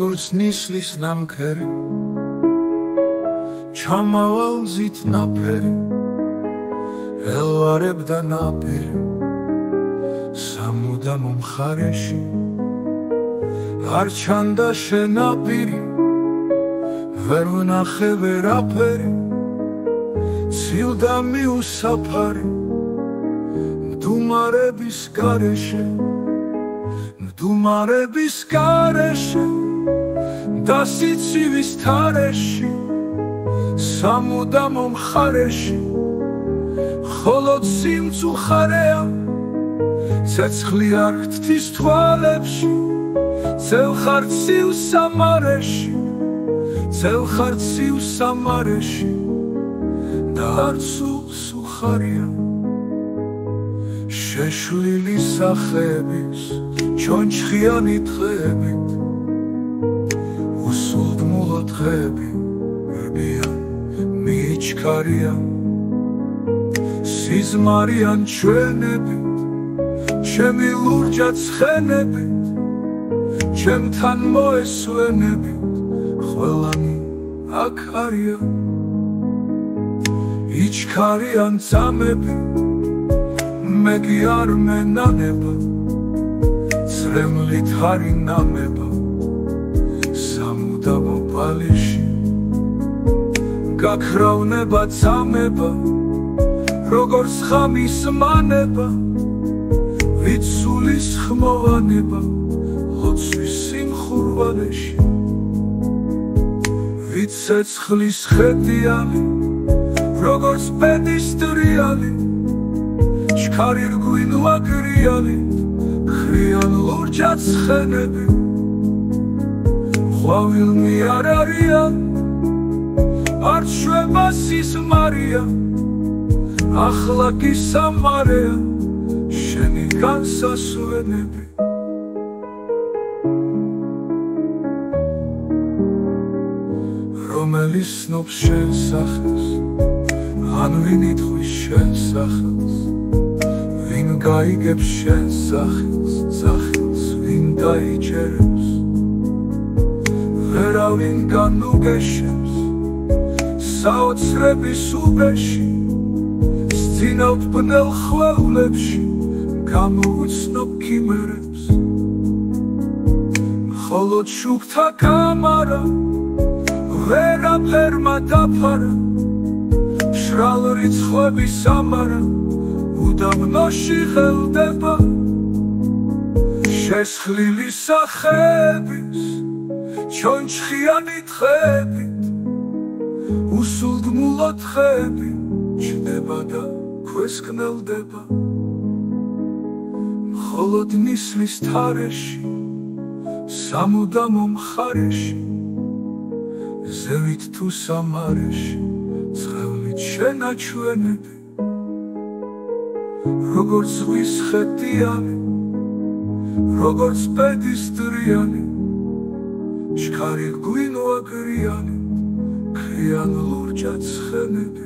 როგორც ნისლის ნამქერი ჩამავალზით ნაფერი ელვარებდა ნაპირი სამუდამო მხარეში არ ჩანდა შენაპირი ვერ ვნახე ვერაფერი ცილდა მიუსაფარი მდუმარების გარეშე და სიცივის თარეში სამუდამო მხარეში ხოლოდ სიმწუხარეა ცეცხლი არ ღვთის თვალებში ძელ ხარ ცივ სამარეში და არც სუხარია შეშლილი სახეების ჩონჩხიანი დღეებით უსულდმულა დღეებია მიჩქარიან სიზმარიან ჩვენებით ჩემი ლურჯა ცხენებით ჩემთან მოესვენებით ყველანი აქ არიან იჩქარიან წამები მე კი არ მენანება წრემლით არი ნამება სამუდამო პალიში გაქრავნება წამება როგორც ხამის მანება ვიცულის ხმოვანება ლოცვის სიმხურვალეში ვიცეცხლის ხედიანი როგორც პედისტრიალი ჩქარი რგვინვა გრიალი ხრიან ლურჯა ცხენები ყვავილნი არ არიან არ შვება სიზმარია ახლა კი სამარეა შენი განსასვენები რომელი სნობს შენ სახელს ან ვინ ითქვის შენ სახელს ვინ გაიგებს შენ სახელს ვინ დაიჯერებს ვერავინ განუგეშებს საოცრების უბეში სცინავთ ბნელ ხვეულებში გამოუცნობ ქიმერებს მხოლოდ შუქთა კამარა ვერაფერმა დაფარა მშრალ რიცხვების ამარა უდაბნოში ღელდება შესხლილი სახეების ჩონჩხიანი დღეებით უსულდმულა დღეები ჩნდება და ქვესკნელდება მხოლოდ ნისლის თარეში სამუდამო მხარეში ზევით თუ სამარეში ცხევლით შენაჩვენები როგორც ზღვის ხედიანი როგორც პედისტრიანი ჩქარი გვინვა გრიანი ქრიან ლურჯა ცხენები